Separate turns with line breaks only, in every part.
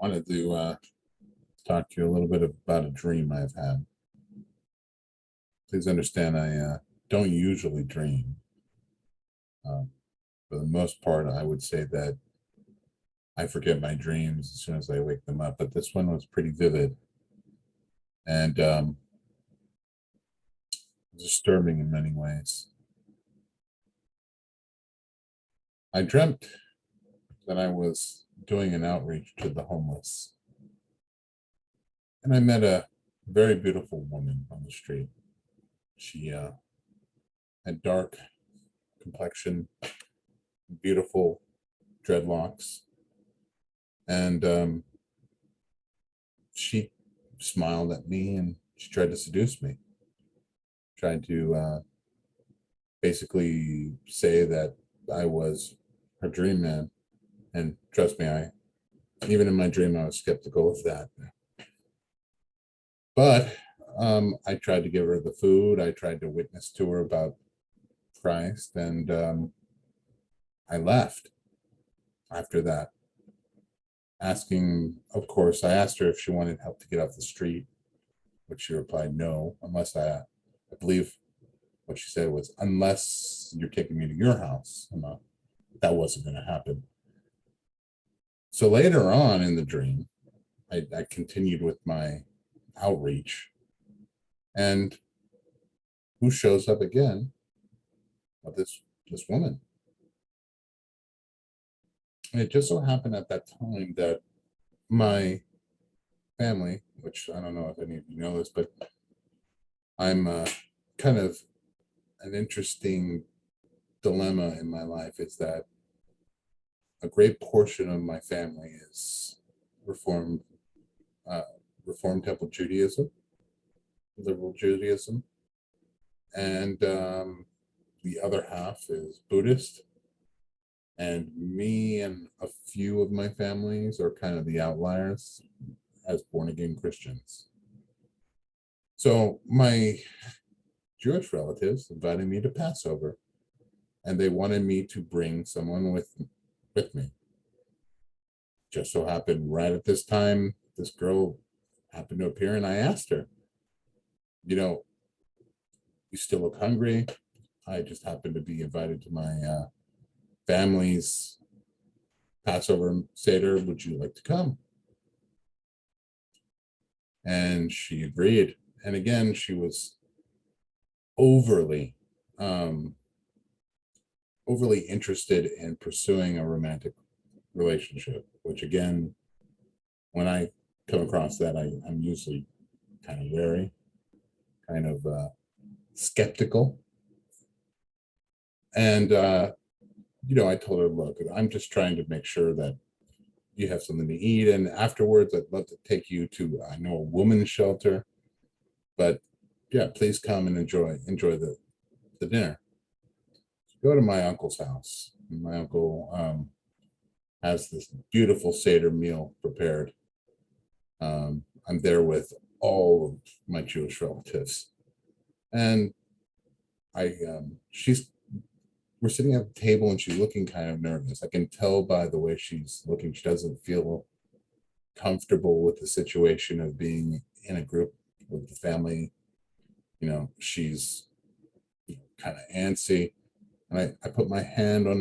Wanted to talk to you a little bit about a dream I've had. Please understand, I don't usually dream. Um, for the most part, I would say that I forget my dreams as soon as I wake them up, but this one was pretty vivid and disturbing in many ways. I dreamt that I was doing an outreach to the homeless, and I met a very beautiful woman on the street. She had dark complexion, beautiful dreadlocks, and she smiled at me and she tried to seduce me, tried to basically say that I was her dream man. And trust me, I even in my dream I was skeptical of that. But I tried to give her the food. I tried to witness to her about Christ, and I left after that. Asking, of course, I asked her if she wanted help to get off the street, which she replied no, unless I believe what she said was, unless you're taking me to your house. And that wasn't going to happen. So later on in the dream, I continued with my outreach. And who shows up again? Well, this woman. And it just so happened at that time that my family, which I don't know if any of you know this, but I'm kind of an interesting dilemma in my life is that a great portion of my family is Reformed, uh, Reformed Temple Judaism, liberal Judaism, and the other half is Buddhist. And me and a few of my families are kind of the outliers as born again Christians. So my Jewish relatives invited me to Passover, and they wanted me to bring someone with me. Just so happened right at this time, this girl happened to appear, and I asked her, you know, you still look hungry? I just happened to be invited to my family's Passover Seder. Would you like to come? And she agreed. And again, she was overly, um, overly interested in pursuing a romantic relationship, which again, when I come across that, I'm usually kind of wary, kind of skeptical. And, I told her, look, I'm just trying to make sure that you have something to eat. And afterwards, I'd love to take you to, I know, a woman's shelter. But yeah, please come and enjoy the dinner. Go to my uncle's house. My uncle has this beautiful Seder meal prepared. I'm there with all of my Jewish relatives, and she's we're sitting at the table and she's looking kind of nervous. I can tell by the way she's looking. She doesn't feel comfortable with the situation of being in a group with the family. She's kind of antsy. And I put my hand on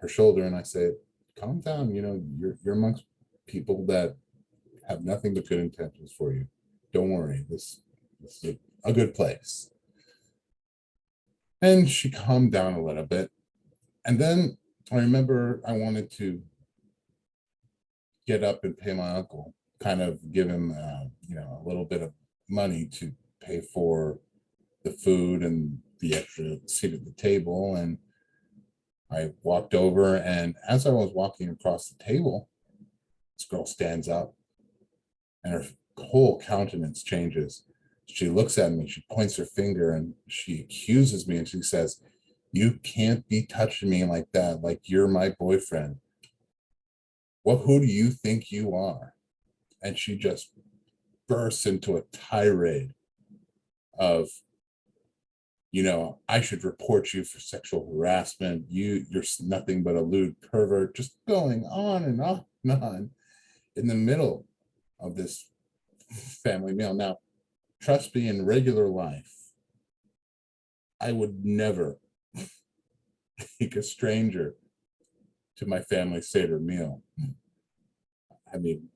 her shoulder and I said, calm down, you're amongst people that have nothing but good intentions for you. Don't worry, this is a good place. And she calmed down a little bit. And then I remember I wanted to get up and pay my uncle, kind of give him, a little bit of money to pay for the food and the extra seat at the table. And I walked over, and as I was walking across the table, this girl stands up and her whole countenance changes. She looks at me, she points her finger, and she accuses me, and she says, you can't be touching me like that, like you're my boyfriend. Who do you think you are? And she just bursts into a tirade of, I should report you for sexual harassment. You're nothing but a lewd pervert, just going on and on and on. in the middle of this family meal. Now, trust me, in regular life, I would never take a stranger to my family Seder meal. I mean,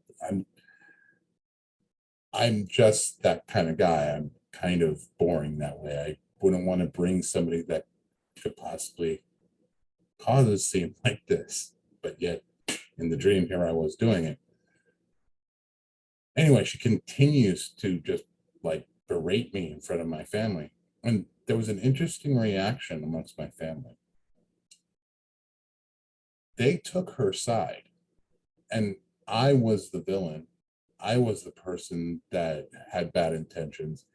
I'm just that kind of guy. I'm kind of boring that way. I wouldn't want to bring somebody that could possibly cause a scene like this, but yet in the dream here I was doing it. Anyway, she continues to just like berate me in front of my family. And there was an interesting reaction amongst my family. They took her side, and I was the villain. I was the person that had bad intentions,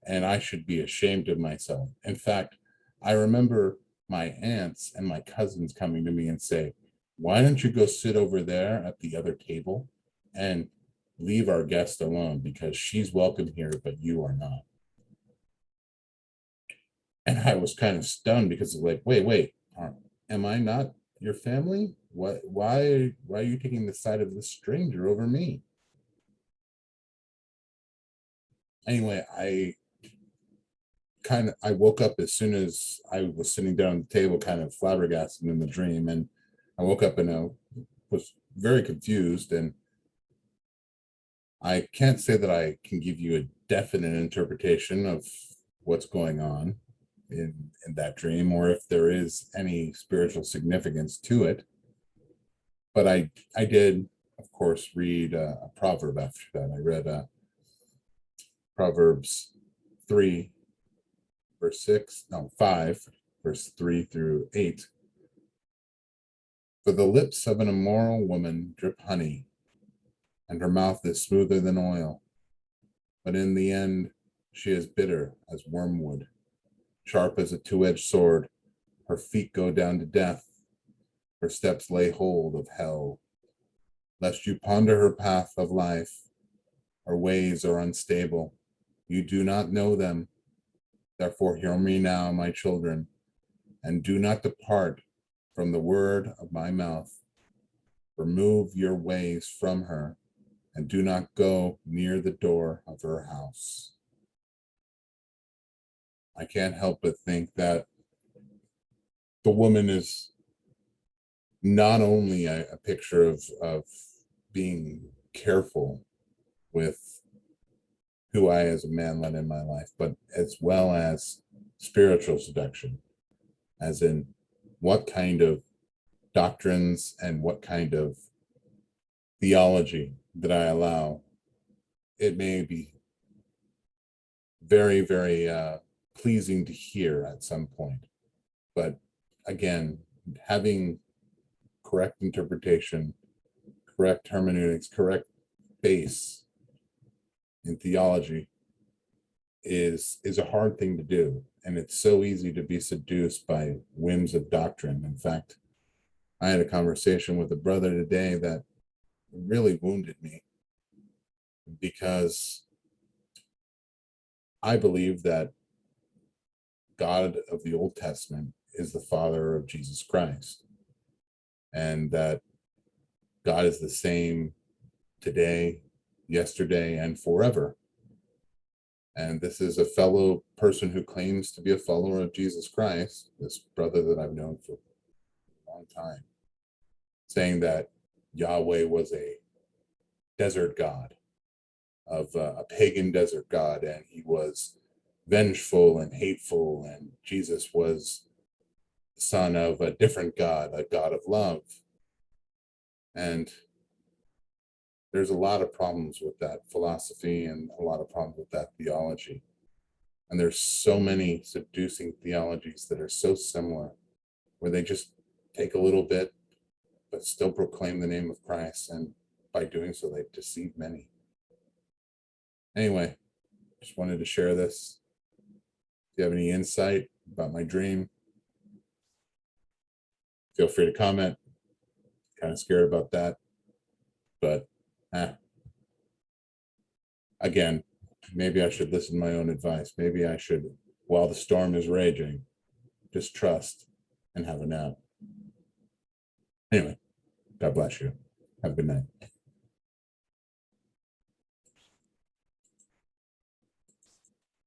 and I should be ashamed of myself. In fact, I remember my aunts and my cousins coming to me and say, "Why don't you go sit over there at the other table and leave our guest alone because she's welcome here, but you are not?" And I was kind of stunned because like, wait, am I not your family? What? Why are you taking the side of this stranger over me? Anyway, I woke up as soon as I was sitting down at the table, kind of flabbergasted in the dream, and I woke up and I was very confused. And I can't say that I can give you a definite interpretation of what's going on in that dream, or if there is any spiritual significance to it. But I did, of course, read a proverb after that. I read Proverbs 3, verse 6, no, 5, verse 3 through 8. For the lips of an immoral woman drip honey, and her mouth is smoother than oil. But in the end, she is bitter as wormwood, sharp as a two-edged sword. Her feet go down to death. Her steps lay hold of hell. Lest you ponder her path of life, her ways are unstable. You do not know them. Therefore, hear me now, my children, and do not depart from the word of my mouth. Remove your ways from her, and do not go near the door of her house. I can't help but think that the woman is not only a picture of being careful with who I as a man let in my life, but as well as spiritual seduction, as in what kind of doctrines and what kind of theology that I allow. It may be very, very pleasing to hear at some point, but again, having correct interpretation, correct hermeneutics, correct base in theology is a hard thing to do, and it's so easy to be seduced by whims of doctrine. In fact, I had a conversation with a brother today that really wounded me because I believe that God of the Old Testament is the Father of Jesus Christ, and that God is the same today, yesterday, and forever. And this is a fellow person who claims to be a follower of Jesus Christ, this brother that I've known for a long time, saying that Yahweh was a desert god, of a pagan desert god, and he was vengeful and hateful, and Jesus was the son of a different God, a God of love. And there's a lot of problems with that philosophy and a lot of problems with that theology. And there's so many seducing theologies that are so similar, where they just take a little bit, but still proclaim the name of Christ. And by doing so, they deceive many. Anyway, just wanted to share this. If you have any insight about my dream, feel free to comment. Kind of scared about that. But again, maybe I should listen to my own advice. Maybe I should, while the storm is raging, just trust and have a nap. Anyway, God bless you. Have a good night.